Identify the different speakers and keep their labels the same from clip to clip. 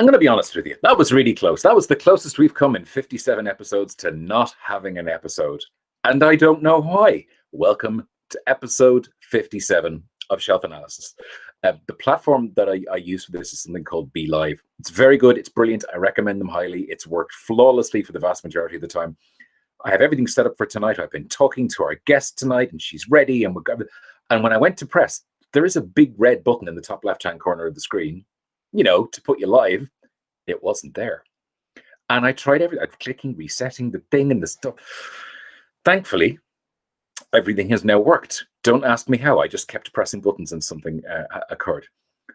Speaker 1: I'm going to be honest with you. That was really close. That was the closest we've come in 57 episodes to not having an episode. And I don't know why. Welcome to episode 57 of Shelf Analysis. The platform that I use for this is something called Be Live. It's very good. It's brilliant. I recommend them highly. It's worked flawlessly for the vast majority of the time. I have everything set up for tonight. I've been talking to our guest tonight, and she's ready. And when I went to press, there is a big red button in the top left-hand corner of the screen, to put you live. It wasn't there. And I tried everything. I'm clicking, resetting the thing and the stuff. Thankfully, everything has now worked. Don't ask me how. I just kept pressing buttons and something occurred.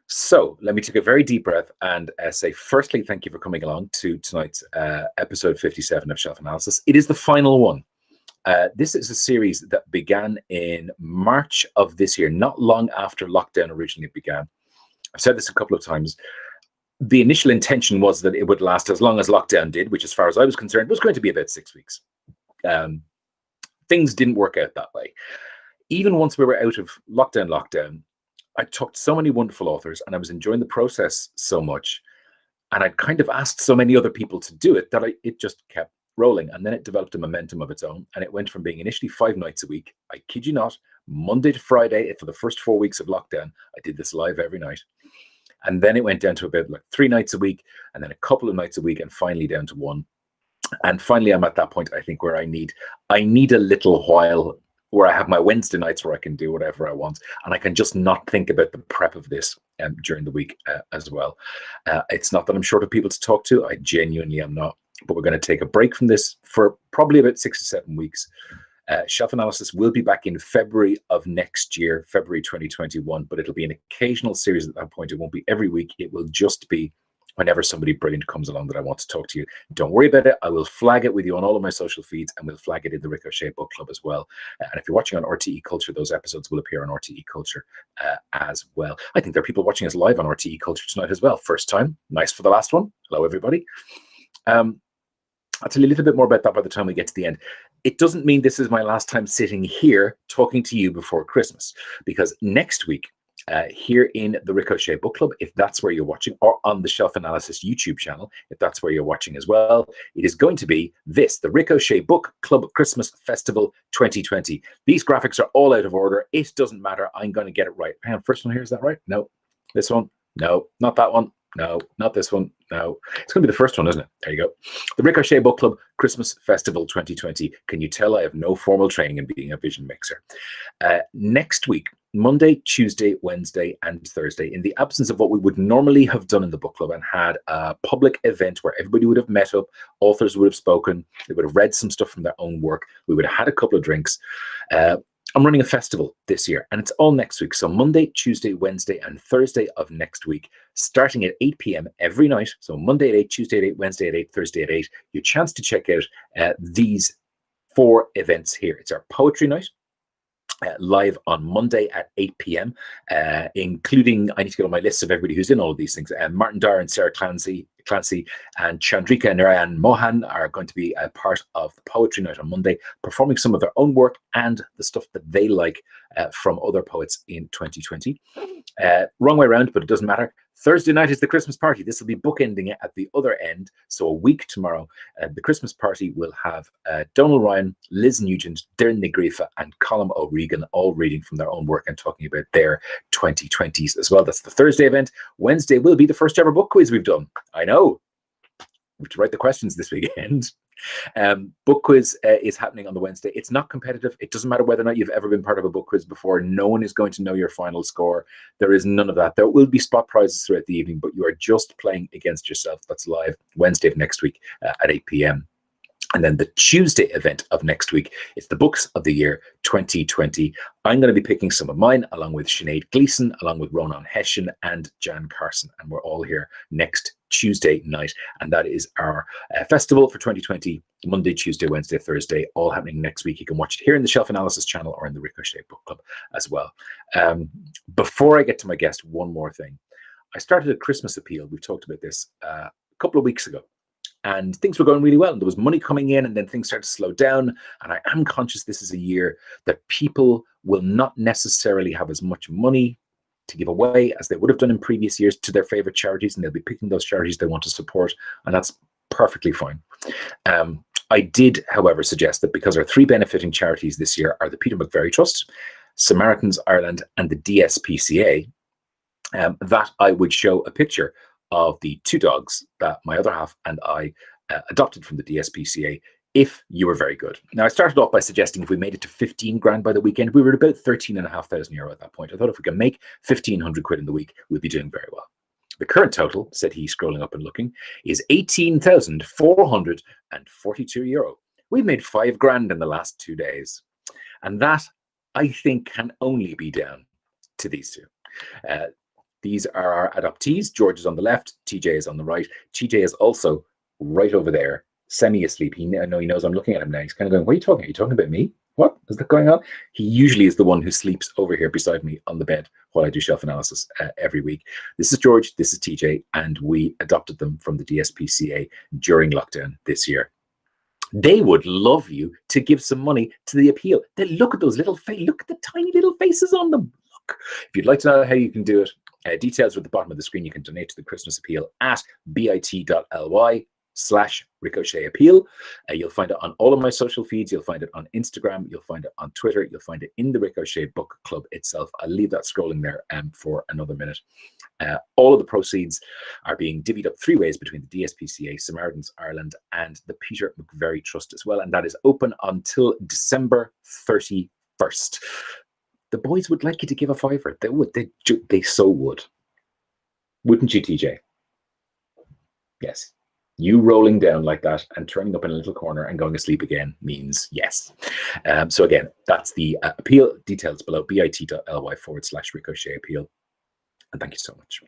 Speaker 1: So let me take a very deep breath and say, firstly, thank you for coming along to tonight's episode 57 of Shelf Analysis. It is the final one. This is a series that began in March of this year, not long after lockdown originally began. I've said this a couple of times. The initial intention was that it would last as long as lockdown did, which as far as I was concerned, was going to be about 6 weeks. Things didn't work out that way. Even once we were out of lockdown, I talked to so many wonderful authors and I was enjoying the process so much. And I'd kind of asked so many other people to do it that it just kept rolling. And then it developed a momentum of its own. And it went from being initially 5 nights a week, I kid you not, Monday to Friday for the first 4 weeks of lockdown. I did this live every night. And then it went down to about 3 nights a week, and then a couple of nights a week, and finally down to 1. And finally, I'm at that point, I think, where I need a little while where I have my Wednesday nights where I can do whatever I want, and I can just not think about the prep of this during the week as well. It's not that I'm short of people to talk to. I genuinely am not. But we're going to take a break from this for probably about 6 to 7 weeks. Shelf Analysis will be back in February of next year, February 2021, but it'll be an occasional series at that point. It won't be every week. It will just be whenever somebody brilliant comes along that I want to talk to you. Don't worry about it. I will flag it with you on all of my social feeds, and we'll flag it in the Ricochet Book Club as well. And if you're watching on RTE Culture, those episodes will appear on RTE Culture as well. I think there are people watching us live on RTE Culture tonight as well. First time. Nice for the last one. Hello, everybody. I'll tell you a little bit more about that by the time we get to the end. It doesn't mean this is my last time sitting here talking to you before Christmas, because next week, here in the Ricochet Book Club, if that's where you're watching, or on the Shelf Analysis YouTube channel, if that's where you're watching as well, it is going to be the Ricochet Book Club Christmas Festival 2020. These graphics are all out of order. It doesn't matter. I'm going to get it right. Hang on, first one here, is that right? No. This one? No. Not that one. No, not this one. No, it's going to be the first one, isn't it? There you go. The Ricochet Book Club Christmas Festival 2020. Can you tell I have no formal training in being a vision mixer? Next week, Monday, Tuesday, Wednesday, and Thursday, in the absence of what we would normally have done in the book club and had a public event where everybody would have met up, authors would have spoken, they would have read some stuff from their own work, we would have had a couple of drinks. I'm running a festival this year, and it's all next week. So Monday, Tuesday, Wednesday, and Thursday of next week, starting at 8 p.m. every night. So Monday at 8, Tuesday at 8, Wednesday at 8, Thursday at 8. Your chance to check out these 4 events here. It's our poetry night, live on Monday at 8 p.m., including, I need to get on my list of everybody who's in all of these things. Martin Dyer and Sarah Clancy and Chandrika and Narayan Mohan are going to be a part of the Poetry Night on Monday, performing some of their own work and the stuff that they like from other poets in 2020. Wrong way around, but it doesn't matter. Thursday night is the Christmas party. This will be bookending it at the other end. So a week tomorrow, the Christmas party will have Donal Ryan, Liz Nugent, Darren Negrifa, and Colm O'Regan all reading from their own work and talking about their 2020s as well. That's the Thursday event. Wednesday will be the first ever book quiz we've done. I know. We have to write the questions this weekend. Book quiz is happening on the Wednesday. It's not competitive. It doesn't matter whether or not you've ever been part of a book quiz before. No one is going to know your final score. There is none of that. There will be spot prizes throughout the evening, but you are just playing against yourself. That's live Wednesday of next week at 8 p.m. And then the Tuesday event of next week, it's the Books of the Year 2020. I'm going to be picking some of mine, along with Sinead Gleeson, along with Ronan Hession and Jan Carson. And we're all here next Tuesday night. And that is our festival for 2020, Monday, Tuesday, Wednesday, Thursday, all happening next week. You can watch it here in the Shelf Analysis channel or in the Ricochet Book Club as well. Before I get to my guest, one more thing. I started a Christmas appeal. We've talked about this a couple of weeks ago. And things were going really well. And there was money coming in, and then things started to slow down. And I am conscious this is a year that people will not necessarily have as much money to give away, as they would have done in previous years, to their favorite charities, and they'll be picking those charities they want to support, and that's perfectly fine. I did, however, suggest that because our 3 benefiting charities this year are the Peter McVerry Trust, Samaritans Ireland, and the DSPCA, that I would show a picture of the 2 dogs that my other half and I adopted from the DSPCA if you were very good. Now, I started off by suggesting if we made it to 15 grand by the weekend, we were at about 13,500 euro at that point. I thought if we can make 1,500 quid in the week, we'd be doing very well. The current total, said he, scrolling up and looking, is 18,442 euro. We've made 5 grand in the last 2 days. And that, I think, can only be down to these 2. These are our adoptees. George is on the left, TJ is on the right. TJ is also right over there, semi-asleep. I know he knows I'm looking at him now. He's kind of going, what are you talking about? Are you talking about me? What is that going on? He usually is the one who sleeps over here beside me on the bed while I do shelf analysis every week. This is George, this is TJ, and we adopted them from the DSPCA during lockdown this year. They would love you to give some money to the appeal. They look at those little faces. Look at the tiny little faces on them. Look. If you'd like to know how you can do it, details are at the bottom of the screen. You can donate to the Christmas appeal at bit.ly/Ricochet appeal. You'll find it on all of my social feeds. You'll find it on Instagram. You'll find it on Twitter. You'll find it in the Ricochet book club itself. I'll leave that scrolling there for another minute. All of the proceeds are being divvied up 3 ways between the DSPCA, Samaritans Ireland, and the Peter McVerry Trust as well. And that is open until December 31st. The boys would like you to give a fiver. They would. They so would. Wouldn't you, TJ? Yes. You rolling down like that and turning up in a little corner and going to sleep again means yes. So again, that's the appeal. Details below, bit.ly/Ricochet appeal. And thank you so much.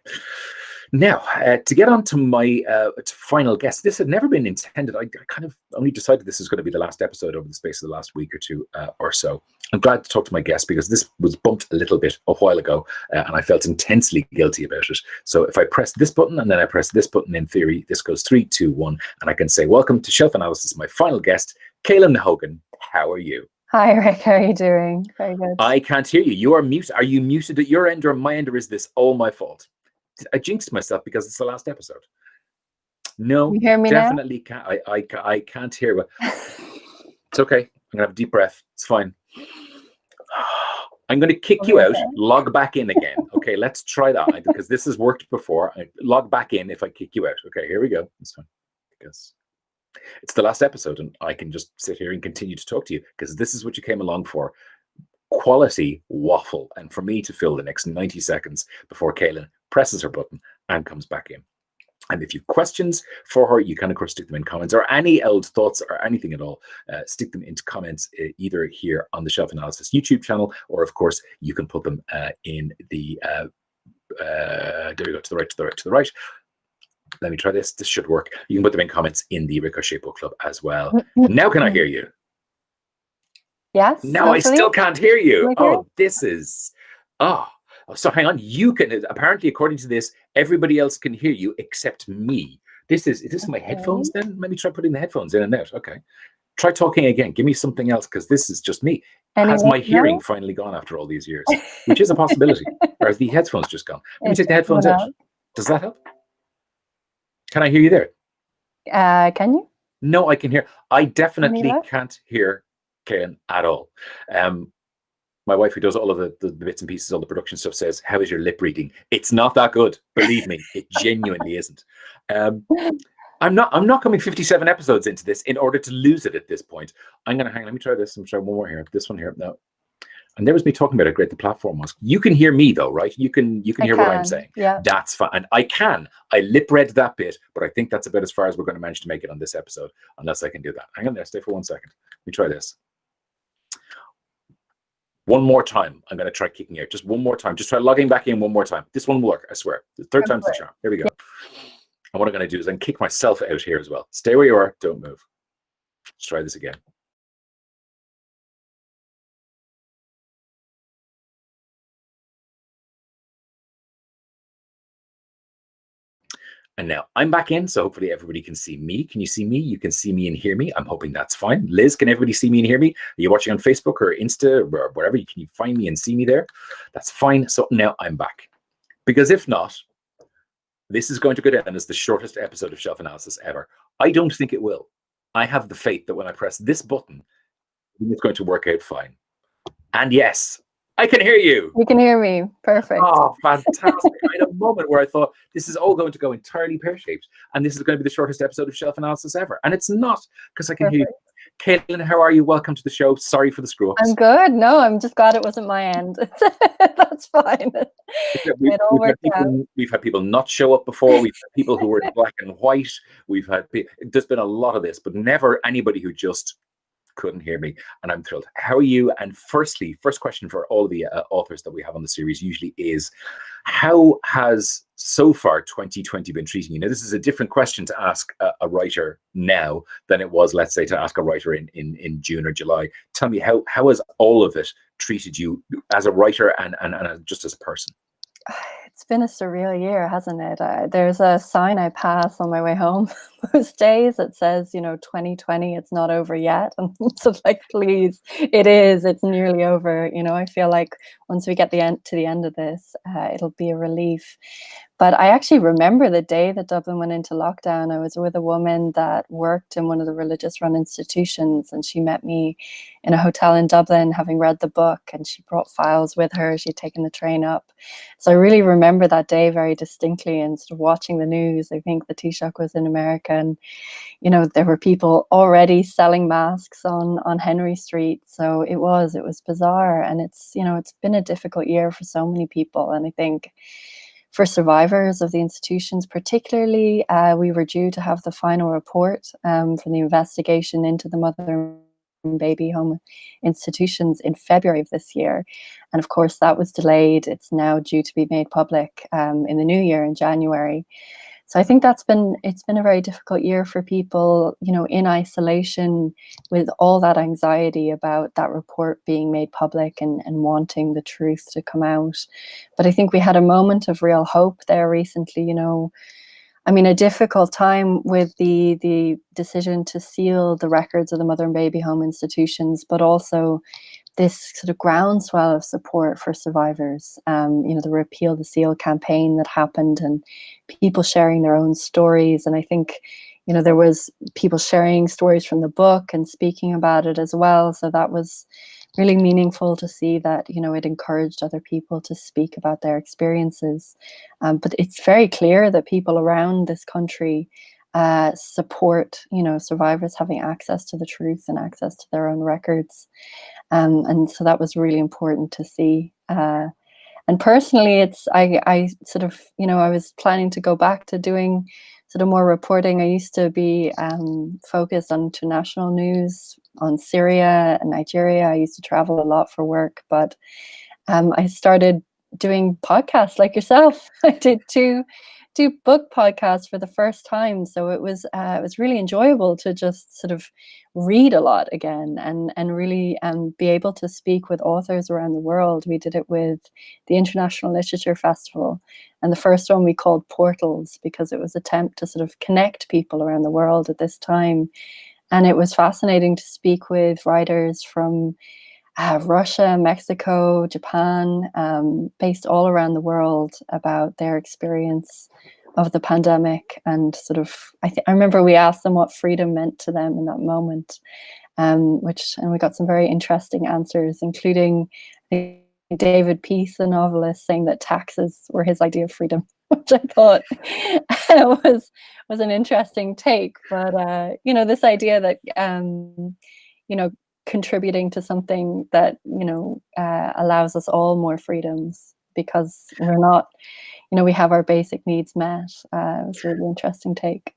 Speaker 1: Now, to get on to my final guest, this had never been intended. I kind of only decided this is going to be the last episode over the space of the last week or 2 or so. I'm glad to talk to my guest because this was bumped a little bit a while ago and I felt intensely guilty about it. So if I press this button and then I press this button, in theory, this goes 3, 2, 1, and I can say, welcome to Shelf Analysis, my final guest, Caelainn Hogan. How are you?
Speaker 2: Hi, Rick. How are you doing? Very good.
Speaker 1: I can't hear you. You are muted. Are you muted at your end or my end, or is this all my fault? I jinxed myself because it's the last episode. No,
Speaker 2: you hear me
Speaker 1: definitely can't. I can't hear. But it's okay. I'm gonna have a deep breath. It's fine. I'm going to kick you out. Log back in again. Okay, let's try that because this has worked before. I log back in if I kick you out. Okay, here we go. It's fine because it's the last episode, and I can just sit here and continue to talk to you because this is what you came along for. Quality waffle, and for me to fill the next 90 seconds before Caelainn presses her button and comes back in. And if you have questions for her, you can, of course, stick them in comments, or any old thoughts or anything at all, stick them into comments either here on the Shelf Analysis YouTube channel, or, of course, you can put them in the, there we go, to the right, to the right, to the right. Let me try this. This should work. You can put them in comments in the Ricochet Book Club as well. Now can I hear you?
Speaker 2: Yes.
Speaker 1: No, I still can't hear you. Oh, this is... Oh, so hang on. You can... Apparently, according to this, everybody else can hear you except me. Is this my headphones then? Let me try putting the headphones in and out. Okay. Try talking again. Give me something else because this is just me. Has my hearing finally gone after all these years? Which is a possibility. Or has the headphones just gone? Let me take the headphones out. Does that help? Can I hear you there?
Speaker 2: Can you?
Speaker 1: No, I can hear. I definitely can't hear Caelainn at all. My wife, who does all of the bits and pieces, all the production stuff, says, "How is your lip reading?" It's not that good. Believe me, it genuinely isn't. I'm not coming 57 episodes into this in order to lose it at this point. I'm gonna hang. Let me try this. I'm gonna try one more here. This one here. No. And there was me talking about how great the platform was. You can hear me though, right? You can hear what I'm saying.
Speaker 2: Yeah.
Speaker 1: That's fine. And I lip read that bit, but I think that's about as far as we're going to manage to make it on this episode, unless I can do that. Hang on there, stay for 1 second. Let me try this. One more time. I'm going to try kicking out. Just one more time. Just try logging back in one more time. This one will work, I swear. The third time's the charm. Here we go. And what I'm going to do is I'm kick myself out here as well. Stay where you are. Don't move. Let's try this again. And now I'm back in, so hopefully everybody can see me. Can you see me? You can see me and hear me. I'm hoping that's fine. Liz, can everybody see me and hear me? Are you watching on Facebook or Insta or wherever? Can you find me and see me there? That's fine. So now I'm back. Because if not, this is going to go down as the shortest episode of Shelf Analysis ever. I don't think it will. I have the faith that when I press this button, it's going to work out fine. And yes, I can hear you.
Speaker 2: You can hear me. Perfect.
Speaker 1: Oh, fantastic. I had a moment where I thought this is all going to go entirely pear-shaped, and this is going to be the shortest episode of Shelf Analysis ever. And it's not, because I can hear you. Caelainn, how are you? Welcome to the show. Sorry for the screw-ups.
Speaker 2: I'm good. No, I'm just glad it wasn't my end. That's fine. It all worked out.
Speaker 1: We've had people not show up before. We've had people who were in black and white. There's been a lot of this, but never anybody who just couldn't hear me, and I'm thrilled. How are you? And first question for all of the authors that we have on the series usually is, how has so far 2020 been treating you? Now, this is a different question to ask a writer now than it was, let's say, to ask a writer in June or July. Tell me, how has all of it treated you as a writer and just as a person?
Speaker 2: It's been a surreal year, hasn't it? There's a sign I pass on my way home most days that says, 2020, it's not over yet. And so, like, please, it is. It's nearly over. I feel like once we get to the end of this, it'll be a relief. But I actually remember the day that Dublin went into lockdown. I was with a woman that worked in one of the religious run institutions, and she met me in a hotel in Dublin, having read the book, and she brought files with her. She'd taken the train up. So I really remember that day very distinctly, and sort of watching the news. I think the Taoiseach was in America, and there were people already selling masks on Henry Street. So it was bizarre, and it's been a difficult year for so many people. And I think for survivors of the institutions particularly, we were due to have the final report from the investigation into the mother and baby home institutions in February of this year. And of course, that was delayed. It's now due to be made public in the new year in January. So I think it's been a very difficult year for people, in isolation, with all that anxiety about that report being made public and wanting the truth to come out. But I think we had a moment of real hope there recently, a difficult time with the decision to seal the records of the mother and baby home institutions, but also this sort of groundswell of support for survivors, the Repeal the Seal campaign that happened, and people sharing their own stories. And I think, there was people sharing stories from the book and speaking about it as well. So that was really meaningful to see that, it encouraged other people to speak about their experiences. But it's very clear that people around this country support, survivors having access to the truth and access to their own records. And so that was really important to see. And personally, I sort of, I was planning to go back to doing sort of more reporting. I used to be focused on international news, on Syria and Nigeria. I used to travel a lot for work, but I started doing podcasts like yourself. I did two book podcasts for the first time, so it was really enjoyable to just sort of read a lot again and really be able to speak with authors around the world. We did it with the International Literature Festival, and the first one we called Portals, because it was an attempt to sort of connect people around the world at this time. And it was fascinating to speak with writers from Russia, Mexico, Japan, based all around the world about their experience of the pandemic. And sort of, I remember we asked them what freedom meant to them in that moment, and we got some very interesting answers, including David Peace, the novelist, saying that taxes were his idea of freedom, which I thought was an interesting take. But this idea that contributing to something that allows us all more freedoms, because we're not, we have our basic needs met. It's a really interesting take.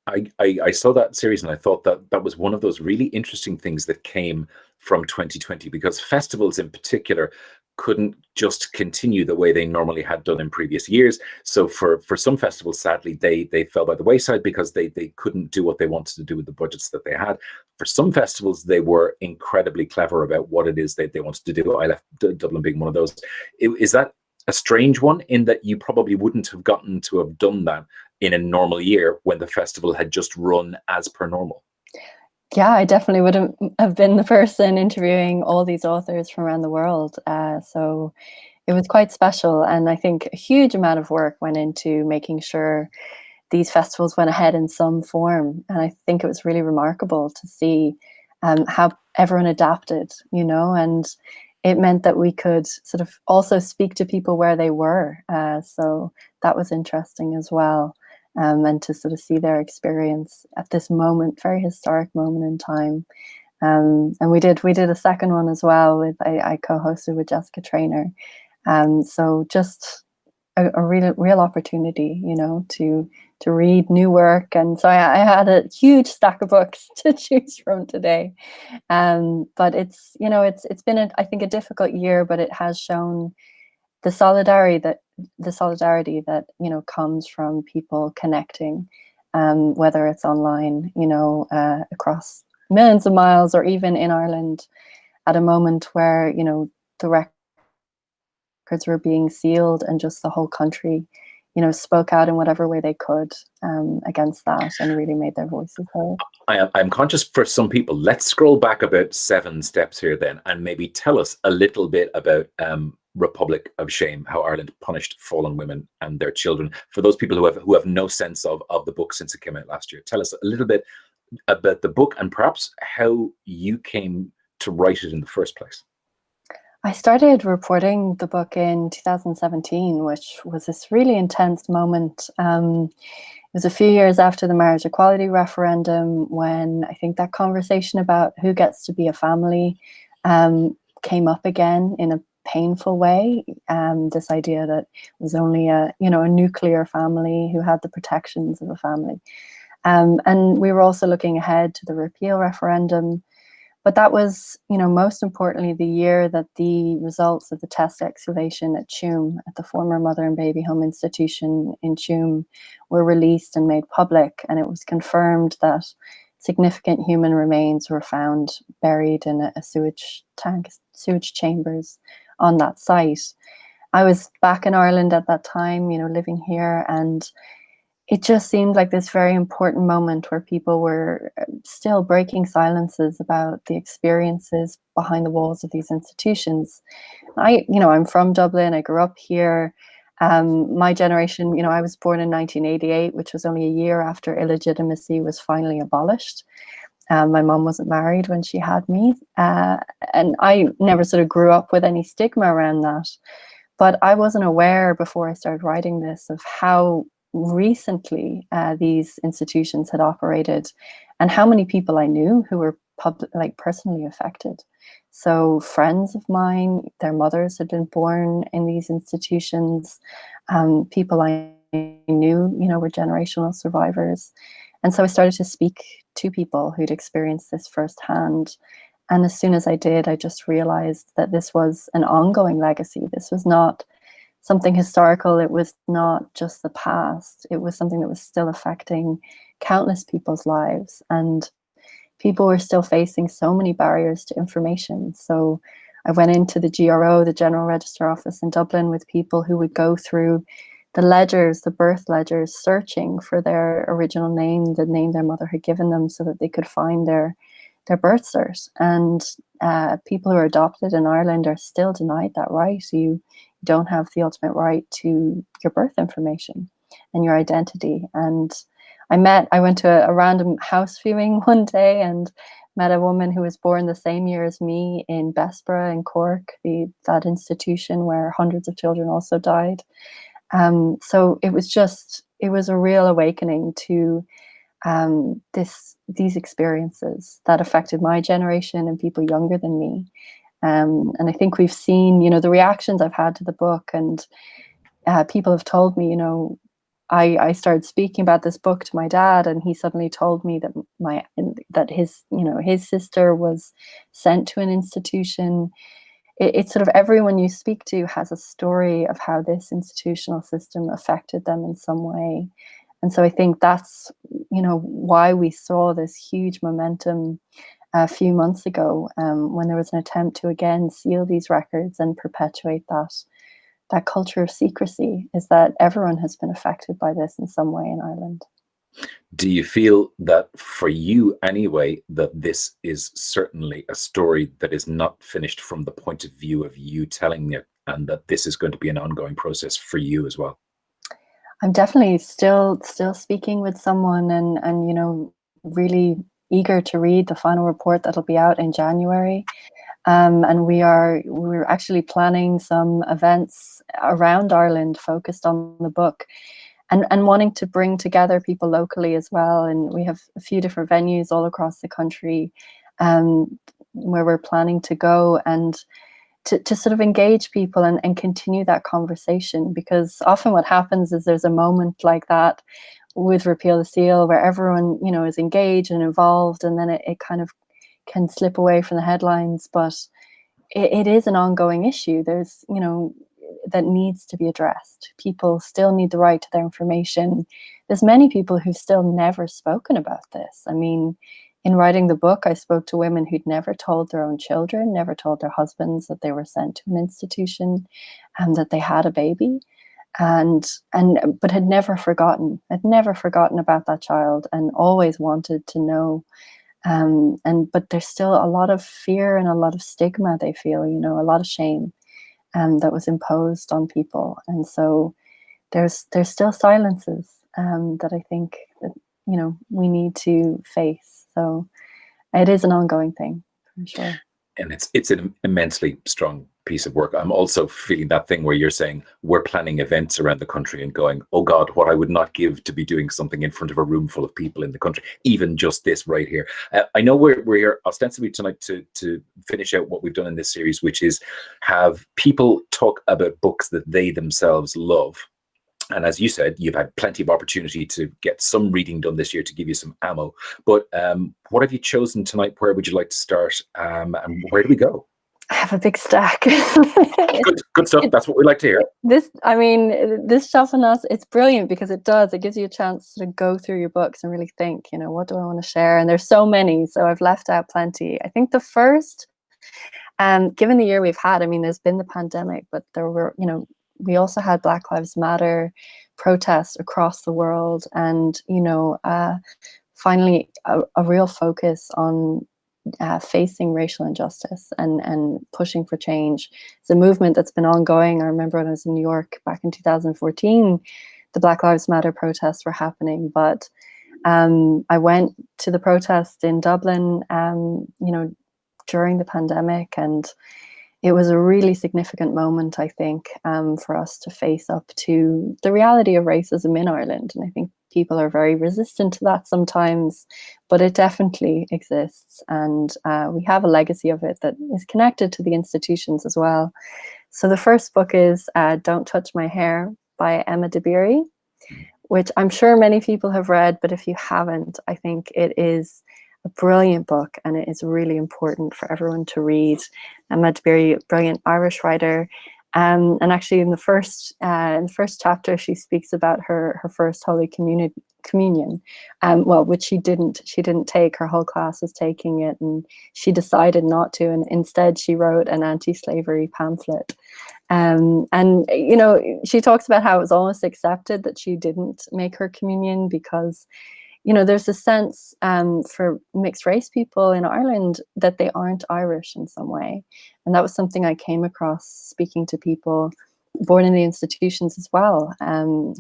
Speaker 1: I saw that series and I thought that was one of those really interesting things that came from 2020, because festivals in particular couldn't just continue the way they normally had done in previous years. So for some festivals, sadly, they fell by the wayside because they couldn't do what they wanted to do with the budgets that they had. For some festivals, they were incredibly clever about what it is that they wanted to do. I left Dublin being one of those. Is that a strange one, in that you probably wouldn't have gotten to have done that in a normal year when the festival had just run as per normal?
Speaker 2: Yeah, I definitely wouldn't have been the person interviewing all these authors from around the world. So it was quite special, and I think a huge amount of work went into making sure these festivals went ahead in some form. And I think it was really remarkable to see how everyone adapted, and it meant that we could sort of also speak to people where they were. So that was interesting as well. And to sort of see their experience at this moment, very historic moment in time. And we did a second one as well with I co-hosted with Jessica Traynor. So just a real opportunity, to read new work. And so I had a huge stack of books to choose from today. But it's been I think a difficult year, but it has shown the solidarity that comes from people connecting, whether it's online, across millions of miles, or even in Ireland at a moment where the records were being sealed, and just the whole country spoke out in whatever way they could against that, and really made their voices heard.
Speaker 1: I'm conscious for some people. Let's scroll back about 7 steps here then, and maybe tell us a little bit about Republic of Shame, how Ireland punished fallen women and their children. For those people who have no sense of the book since it came out last year, tell us a little bit about the book, and perhaps how you came to write it in the first place.
Speaker 2: I started reporting the book in 2017, which was this really intense moment. It was a few years after the marriage equality referendum, when I think that conversation about who gets to be a family came up again in a painful way. This idea that it was only a nuclear family who had the protections of a family. And we were also looking ahead to the repeal referendum. But that was, most importantly, the year that the results of the test excavation at Tuam, at the former Mother and Baby Home Institution in Tuam, were released and made public. And it was confirmed that significant human remains were found buried in a sewage chambers on that site. I was back in Ireland at that time, living here, and it just seemed like this very important moment where people were still breaking silences about the experiences behind the walls of these institutions. I'm from Dublin. I grew up here. My generation, I was born in 1988, which was only a year after illegitimacy was finally abolished. My mom wasn't married when she had me. And I never sort of grew up with any stigma around that. But I wasn't aware before I started writing this of how recently these institutions had operated, and how many people I knew who were personally affected. So friends of mine, their mothers had been born in these institutions. People I knew, were generational survivors. And so I started to speak to people who'd experienced this firsthand. And as soon as I did, I just realized that this was an ongoing legacy. This was not something historical. It was not just the past. It was something that was still affecting countless people's lives. And people were still facing so many barriers to information. So I went into the GRO, the General Register Office in Dublin, with people who would go through the ledgers, the birth ledgers, searching for their original name, the name their mother had given them, so that they could find their birth cert. And people who are adopted in Ireland are still denied that right. You don't have the ultimate right to your birth information and your identity. And I went to a random house viewing one day and met a woman who was born the same year as me in Bessborough in Cork, that institution where hundreds of children also died. So it was a real awakening to these experiences that affected my generation and people younger than me. And I think we've seen, the reactions I've had to the book, and people have told me, I started speaking about this book to my dad, and he suddenly told me that his sister was sent to an institution. It's sort of everyone you speak to has a story of how this institutional system affected them in some way. And so I think that's, why we saw this huge momentum a few months ago, when there was an attempt to again seal these records and perpetuate that culture of secrecy, is that everyone has been affected by this in some way in Ireland.
Speaker 1: Do you feel that for you anyway, that this is certainly a story that is not finished from the point of view of you telling it and that this is going to be an ongoing process for you as well?
Speaker 2: I'm definitely still speaking with someone, and really eager to read the final report that'll be out in January. And we're actually planning some events around Ireland focused on the book, and wanting to bring together people locally as well. And we have a few different venues all across the country, where we're planning to go and to sort of engage people and continue that conversation. Because often what happens is there's a moment like that with Repeal the Seal where everyone, is engaged and involved, and then it kind of can slip away from the headlines. But it is an ongoing issue. There's, that needs to be addressed. People still need the right to their information. There's many people who've still never spoken about this. I mean, in writing the book, I spoke to women who'd never told their own children, never told their husbands that they were sent to an institution and that they had a baby, but had never forgotten about that child and always wanted to know. But there's still a lot of fear and a lot of stigma they feel, a lot of shame that was imposed on people. And so there's still silences that I think that, we need to face. So it is an ongoing thing, for sure.
Speaker 1: And it's an immensely strong piece of work. I'm also feeling that thing where you're saying we're planning events around the country and going, oh God, what I would not give to be doing something in front of a room full of people in the country, even just this right here. I know we're here ostensibly tonight to finish out what we've done in this series, which is have people talk about books that they themselves love. And as you said, you've had plenty of opportunity to get some reading done this year to give you some ammo. But what have you chosen tonight? Where would you like to start? And where do we go?
Speaker 2: I have a big stack.
Speaker 1: Good stuff. That's what we like to hear.
Speaker 2: This shelf us, it's brilliant because it gives you a chance to go through your books and really think, what do I want to share? And there's so many, so I've left out plenty. I think the first, given the year we've had, there's been the pandemic, but there were, we also had Black Lives Matter protests across the world, and finally a real focus on facing racial injustice and pushing for change. It's a movement that's been ongoing. I remember when I was in New York back in 2014, the Black Lives Matter protests were happening, but I went to the protest in Dublin, during the pandemic, and it was a really significant moment, I think, for us to face up to the reality of racism in Ireland. And I think people are very resistant to that sometimes, but it definitely exists. And we have a legacy of it that is connected to the institutions as well. So the first book is Don't Touch My Hair by Emma Dabiri, which I'm sure many people have read, but if you haven't, I think it is a brilliant book, and it is really important for everyone to read. Emma Dabiri, brilliant Irish writer, and actually in the first chapter, she speaks about her first Holy Communion, which she didn't take. Her whole class was taking it, and she decided not to, and instead she wrote an anti-slavery pamphlet. And she talks about how it was almost accepted that she didn't make her communion because there's a sense for mixed race people in Ireland that they aren't Irish in some way. And that was something I came across speaking to people born in the institutions as well,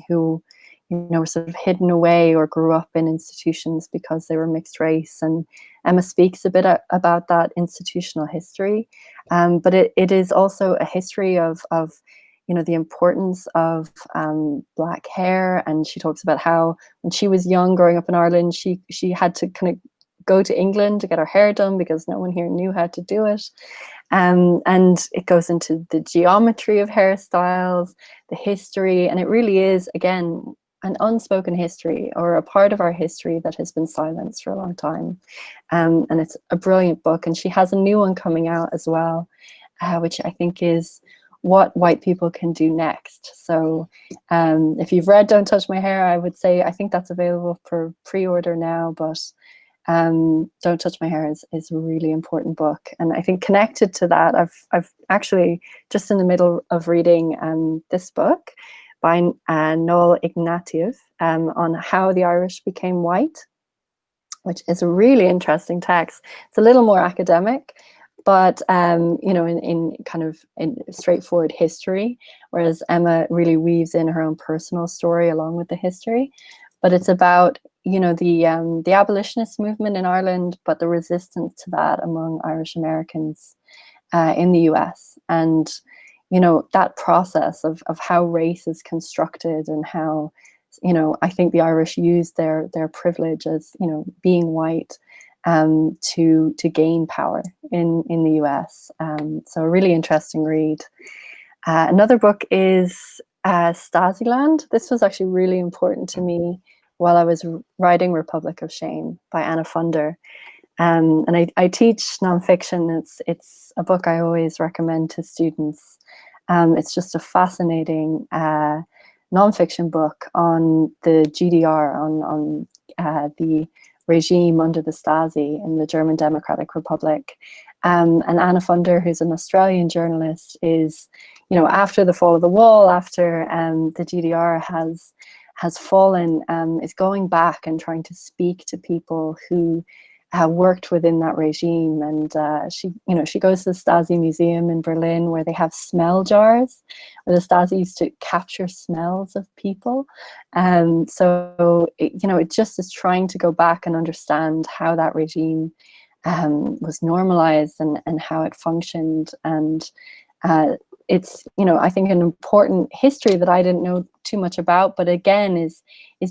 Speaker 2: who, were sort of hidden away or grew up in institutions because they were mixed race. And Emma speaks a bit about that institutional history. But it is also a history of the importance of black hair. And she talks about how when she was young growing up in Ireland, she had to kind of go to England to get her hair done because no one here knew how to do it. And it goes into the geometry of hairstyles, the history, and it really is, again, an unspoken history or a part of our history that has been silenced for a long time. And it's a brilliant book. And she has a new one coming out as well, which I think is what white people can do next. So if you've read Don't Touch My Hair, I would say I think that's available for pre-order now, but Don't Touch My Hair is a really important book. And I think connected to that, I've actually just in the middle of reading this book by Noel Ignatieff on how the Irish became white, which is a really interesting text. It's a little more academic, but you know, in kind of in straightforward history, whereas Emma really weaves in her own personal story along with the history. But it's about, you know, the abolitionist movement in Ireland, but the resistance to that among Irish Americans in the US, and you know, that process of how race is constructed, and how, you know, I think the Irish used their privilege as, you know, being white to gain power in the US. So a really interesting read. Another book is Stasiland. This was actually really important to me while I was writing Republic of Shame by Anna Funder. And I teach nonfiction. It's a book I always recommend to students. It's just a fascinating nonfiction book on the GDR, on the regime under the Stasi in the German Democratic Republic. And Anna Funder, who's an Australian journalist, is, you know, after the fall of the wall, after the GDR has fallen, is going back and trying to speak to people who worked within that regime. And she goes to the Stasi Museum in Berlin, where they have smell jars, where the Stasi used to capture smells of people. So it just is trying to go back and understand how that regime was normalized, and how it functioned. And it's, you know, I think an important history that I didn't know too much about, but again is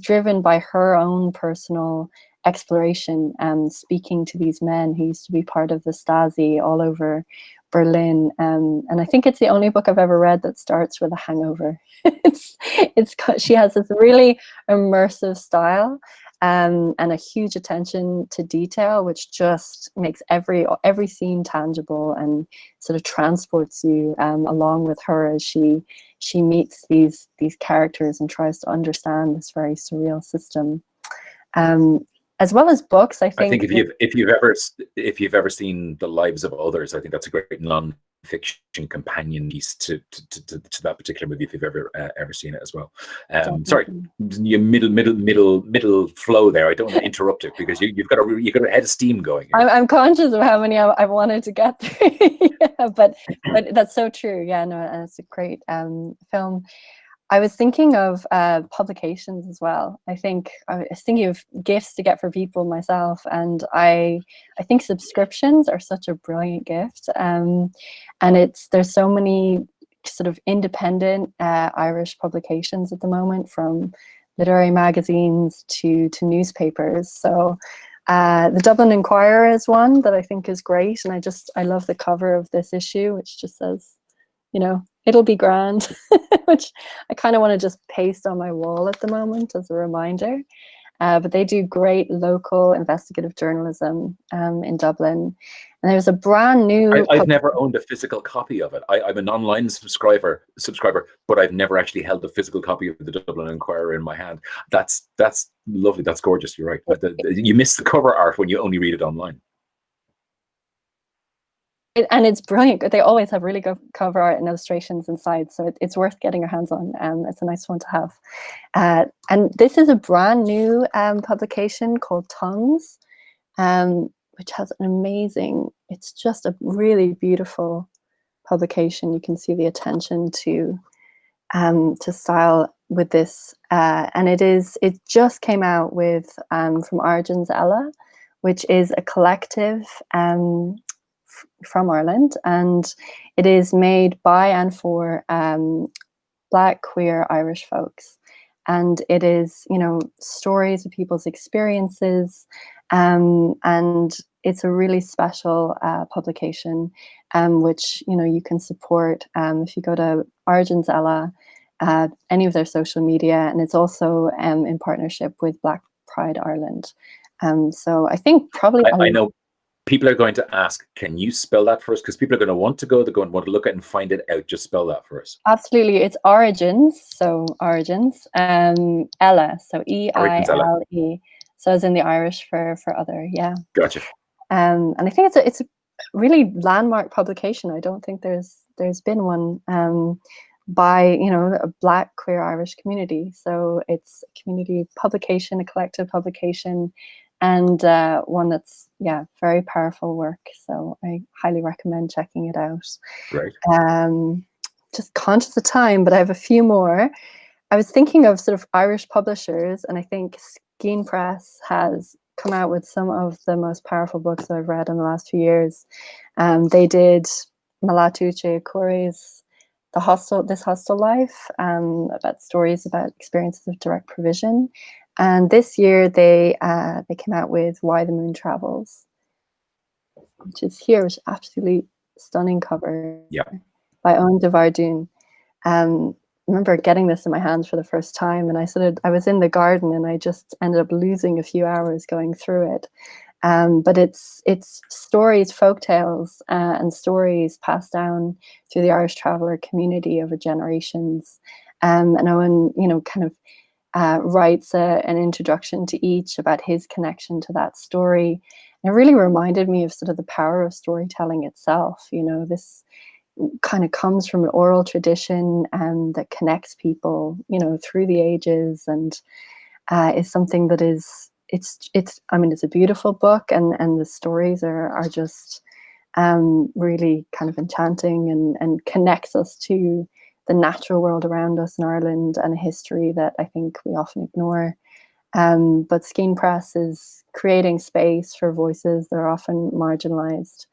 Speaker 2: driven by her own personal exploration, speaking to these men who used to be part of the Stasi all over Berlin. And I think it's the only book I've ever read that starts with a hangover. She has this really immersive style, and a huge attention to detail, which just makes every scene tangible and sort of transports you along with her as she meets these characters and tries to understand this very surreal system. As well as books, I think
Speaker 1: if you've ever seen The Lives of Others, I think that's a great non-fiction companion piece to that particular movie, if you've ever seen it as well. Sorry, your middle flow there. I don't want to interrupt it, because you've got a head of steam going here.
Speaker 2: I'm conscious of how many I've wanted to get through. Yeah, but that's so true. Yeah, no, and it's a great film. I was thinking of publications as well. I was thinking of gifts to get for people myself, and I think subscriptions are such a brilliant gift. And there's so many sort of independent Irish publications at the moment, from literary magazines to newspapers. So the Dublin Inquirer is one that I think is great, and I love the cover of this issue, which just says, you know, it'll be grand, which I kind of want to just paste on my wall at the moment as a reminder. But they do great local investigative journalism in Dublin. And there's a brand new...
Speaker 1: I've never owned a physical copy of it. I'm an online subscriber, but I've never actually held a physical copy of the Dublin Inquirer in my hand. That's lovely. That's gorgeous. You're right. You miss the cover art when you only read it online.
Speaker 2: And it's brilliant. They always have really good cover art and illustrations inside, so it's worth getting your hands on. It's a nice one to have. And this is a brand new publication called Tongues, which has an amazing, it's just a really beautiful publication. You can see the attention to style with this. And it just came out with from Origins Ella, which is a collective from Ireland, and it is made by and for Black, queer Irish folks. And it is, you know, stories of people's experiences, and it's a really special publication, which, you know, you can support if you go to Origins Ella, any of their social media, and it's also in partnership with Black Pride Ireland. So I think probably...
Speaker 1: I know people are going to ask, can you spell that for us? Because people are going to want to go, they're going to want to look at it and find it out. Just spell that for us.
Speaker 2: Absolutely. It's Origins, so Origins, Ella, so E-I-L-E. So as in the Irish for other, yeah.
Speaker 1: Gotcha.
Speaker 2: And I think it's a really landmark publication. I don't think there's been one by, you know, a Black queer Irish community. So it's a community publication, a collective publication. and one that's very powerful work. So I highly recommend checking it out.
Speaker 1: Great.
Speaker 2: Just conscious of time, but I have a few more. I was thinking of sort of Irish publishers, and I think Skein Press has come out with some of the most powerful books that I've read in the last few years. They did Malatuche Kore's This Hostel Life, about stories about experiences of direct provision. And this year they came out with Why the Moon Travels, which is here, which is absolutely stunning cover.
Speaker 1: Yeah.
Speaker 2: By Owen de Vardoon. I remember getting this in my hands for the first time, and I was in the garden, and I just ended up losing a few hours going through it. But it's stories, folk tales, and stories passed down through the Irish traveller community over generations. And Owen, kind of writes an introduction to each about his connection to that story. And it really reminded me of sort of the power of storytelling itself. This kind of comes from an oral tradition that connects people, through the ages, and is something that it's a beautiful book, and the stories are just really kind of enchanting, and connects us to the natural world around us in Ireland, and a history that I think we often ignore. But Skein Press is creating space for voices that are often marginalized.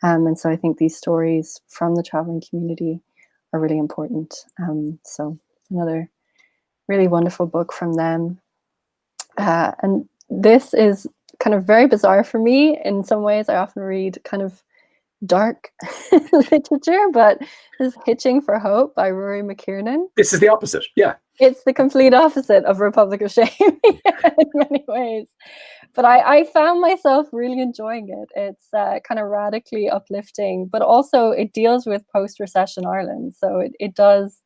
Speaker 2: And so I think these stories from the traveling community are really important. So another really wonderful book from them. And this is kind of very bizarre for me in some ways. I often read kind of dark literature, but this is Hitching for Hope by Rory McKiernan.
Speaker 1: This is the opposite. Yeah.
Speaker 2: It's the complete opposite of Republic of Shame in many ways. But I found myself really enjoying it. It's kind of radically uplifting, but also it deals with post-recession Ireland. So it does,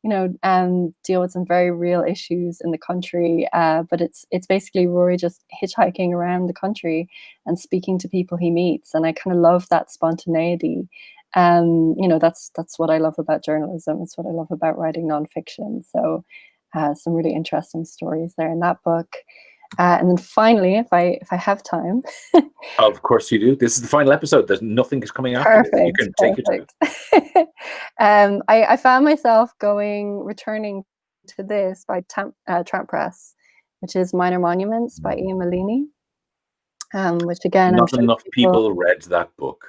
Speaker 2: deal with some very real issues in the country. But it's basically Rory just hitchhiking around the country and speaking to people he meets. And I kind of love that spontaneity. That's what I love about journalism. It's what I love about writing nonfiction. So some really interesting stories there in that book. And then finally, if I have time.
Speaker 1: Of course you do. This is the final episode. There's nothing coming after this. You can take your
Speaker 2: time. I found myself returning to this by Tramp Press, which is Minor Monuments by Ian Malini. Which again,
Speaker 1: not enough people read that book.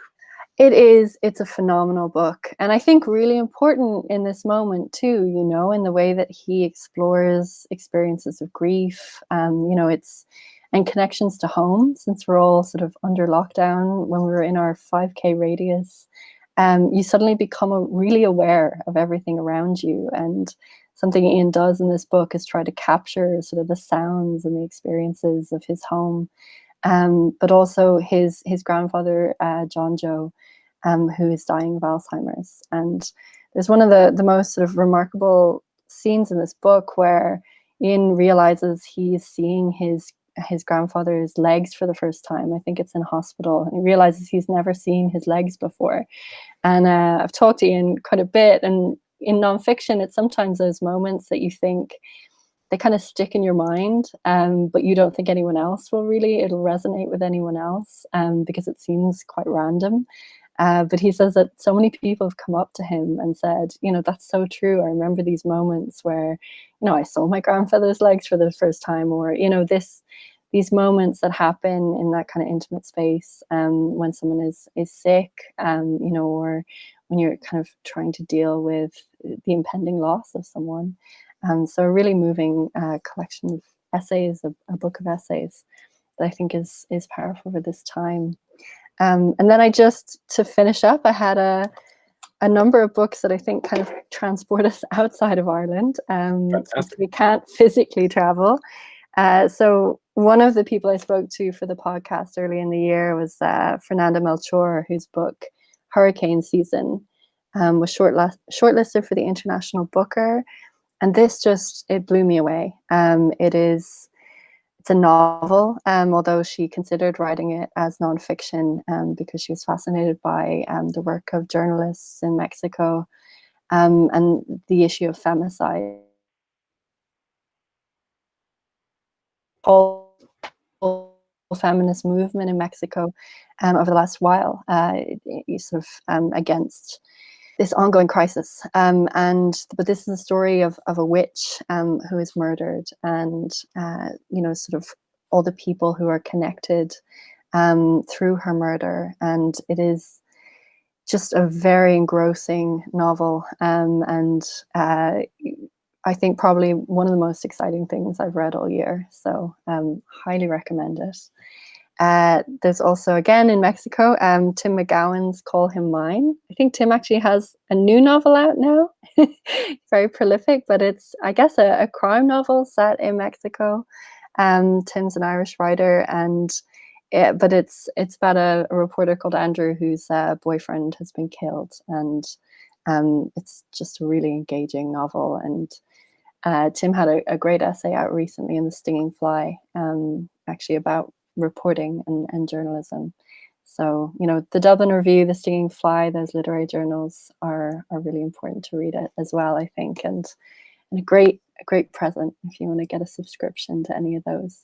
Speaker 2: It's a phenomenal book, and I think really important in this moment too, in the way that he explores experiences of grief, and connections to home, since we're all sort of under lockdown. When we were in our 5K radius, you suddenly become really aware of everything around you. And something Ian does in this book is try to capture sort of the sounds and the experiences of his home. But also his grandfather, John Joe, who is dying of Alzheimer's. And there's one of the most sort of remarkable scenes in this book where Ian realizes he is seeing his grandfather's legs for the first time. I think it's in hospital. And he realizes he's never seen his legs before. And I've talked to Ian quite a bit. And in nonfiction, it's sometimes those moments that you think, they kind of stick in your mind, but you don't think it'll resonate with anyone else, because it seems quite random. But he says that so many people have come up to him and said, that's so true. I remember these moments where, I saw my grandfather's legs for the first time, or, these moments that happen in that kind of intimate space, when someone is sick, or when you're kind of trying to deal with the impending loss of someone. So a really moving collection of essays, a book of essays that I think is powerful for this time. And then to finish up, I had a number of books that I think kind of transport us outside of Ireland. Since we can't physically travel. So one of the people I spoke to for the podcast early in the year was Fernanda Melchor, whose book Hurricane Season was shortlisted for the International Booker. And this it blew me away. It's a novel, although she considered writing it as nonfiction, because she was fascinated by the work of journalists in Mexico, and the issue of femicide. Whole feminist movement in Mexico over the last while, sort of against this ongoing crisis. But this is a story of a witch who is murdered, and sort of all the people who are connected through her murder. And it is just a very engrossing novel, and I think probably one of the most exciting things I've read all year. So highly recommend it. There's also, again in Mexico, Tim McGowan's Call Him Mine. I think Tim actually has a new novel out now. Very prolific, but it's, I guess, a crime novel set in Mexico. Tim's an Irish writer, and but it's about a reporter called Andrew whose boyfriend has been killed, and it's just a really engaging novel. And Tim had a great essay out recently in The Stinging Fly, actually about reporting and journalism. So, the Dublin Review, The Stinging Fly, those literary journals are really important to read it as well, I think, and a great present if you want to get a subscription to any of those.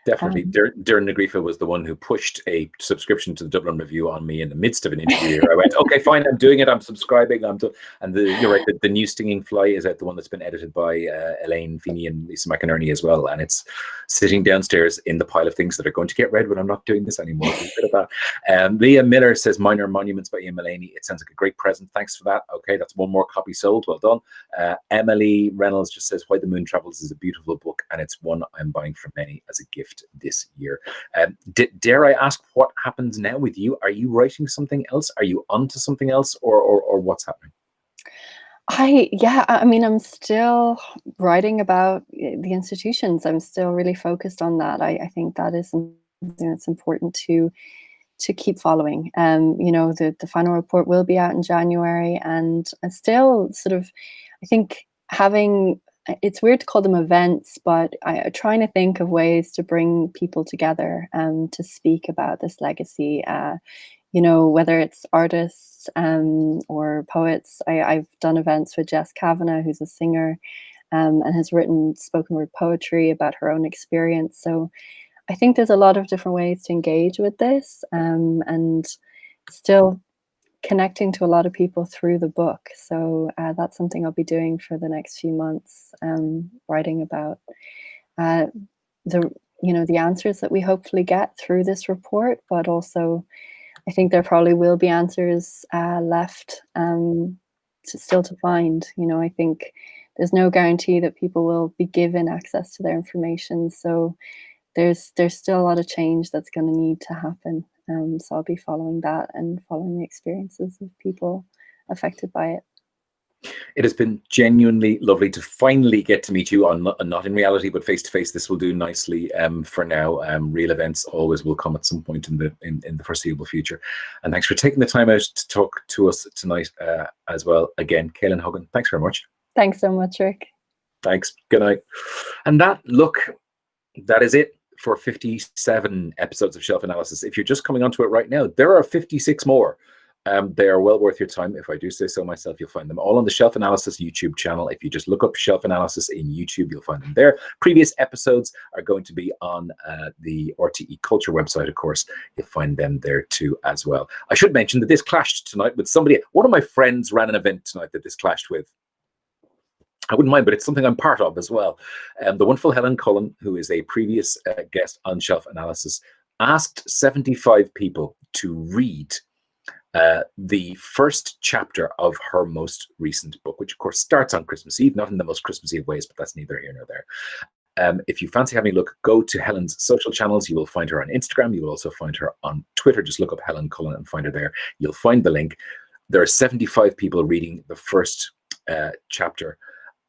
Speaker 1: Definitely. Darren Negrifa was the one who pushed a subscription to the Dublin Review on me in the midst of an interview. I went, okay, fine, I'm doing it. I'm subscribing. And you're right, the new Stinging Fly is out, the one that's been edited by Elaine Feeney and Lisa McInerney as well. And it's sitting downstairs in the pile of things that are going to get read when I'm not doing this anymore. A bit of that. Leah Miller says Minor Monuments by Ian Mullaney. It sounds like a great present. Thanks for that. Okay, that's one more copy sold. Well done. Emily Reynolds just says Why the Moon Travels is a beautiful book, and it's one I'm buying for many as a gift this year. Dare I ask what happens now with you? Are you writing something else? Are you onto something else, or what's happening?
Speaker 2: I mean, I'm still writing about the institutions. I'm still really focused on that. I think that is something that's important to keep following. The final report will be out in January, and still sort of, I think it's weird to call them events, but I'm trying to think of ways to bring people together to speak about this legacy, whether it's artists or poets. I've done events with Jess Kavanagh, who's a singer and has written spoken word poetry about her own experience. So I think there's a lot of different ways to engage with this, and still connecting to a lot of people through the book. So that's something I'll be doing for the next few months, writing about the answers that we hopefully get through this report, but also I think there probably will be answers left to find. I think there's no guarantee that people will be given access to their information. So there's still a lot of change that's going to need to happen. So I'll be following that and following the experiences of people affected by it.
Speaker 1: It has been genuinely lovely to finally get to meet you on not in reality, but face to face. This will do nicely for now. Real events always will come at some point in the foreseeable future. And thanks for taking the time out to talk to us tonight as well. Again, Caelainn Hogan, thanks very much.
Speaker 2: Thanks so much, Rick.
Speaker 1: Thanks. Good night. And that is it for 57 episodes of Shelf Analysis. If you're just coming onto it right now, there are 56 more. They are well worth your time. If I do say so myself, you'll find them all on the Shelf Analysis YouTube channel. If you just look up Shelf Analysis in YouTube, you'll find them there. Previous episodes are going to be on the RTE Culture website, of course. You'll find them there too as well. I should mention that this clashed tonight with somebody. One of my friends ran an event tonight that this clashed with. I wouldn't mind, but it's something I'm part of as well. The wonderful Helen Cullen, who is a previous guest on Shelf Analysis, asked 75 people to read the first chapter of her most recent book, which of course starts on Christmas Eve, not in the most Christmas Eve ways, but that's neither here nor there. If you fancy having a look, go to Helen's social channels. You will find her on Instagram. You will also find her on Twitter. Just look up Helen Cullen and find her there. You'll find the link. There are 75 people reading the first chapter.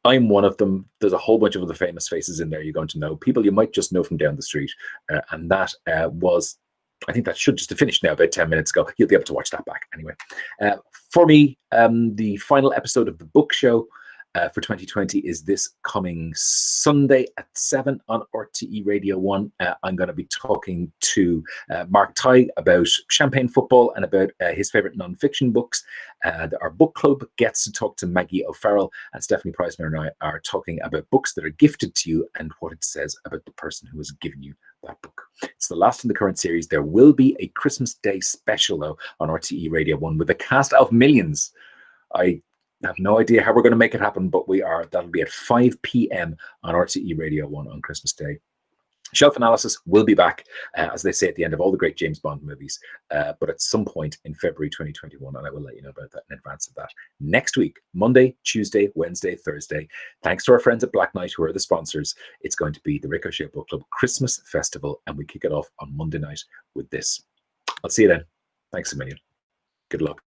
Speaker 1: I'm one of them. There's a whole bunch of other famous faces in there you're going to know. People you might just know from down the street. And that was, I think that should just have finished now about 10 minutes ago. You'll be able to watch that back anyway. For me, the final episode of the book show for 2020 is this coming Sunday at 7 on RTE Radio 1. I'm going to be talking to Mark Tighe about champagne football and about his favourite non-fiction books. Our book club gets to talk to Maggie O'Farrell, and Stephanie Preisner and I are talking about books that are gifted to you and what it says about the person who has given you that book. It's the last in the current series. There will be a Christmas Day special, though, on RTE Radio 1 with a cast of millions. I have no idea how we're going to make it happen, but we are. That'll be at 5 p.m. on RTE Radio 1 on Christmas Day. Shelf Analysis will be back, as they say at the end of all the great James Bond movies, but at some point in February 2021, and I will let you know about that in advance of that. Next week, Monday, Tuesday, Wednesday, Thursday, thanks to our friends at Black Knight, who are the sponsors, it's going to be the Ricochet Book Club Christmas Festival, and we kick it off on Monday night with this. I'll see you then. Thanks a million. Good luck.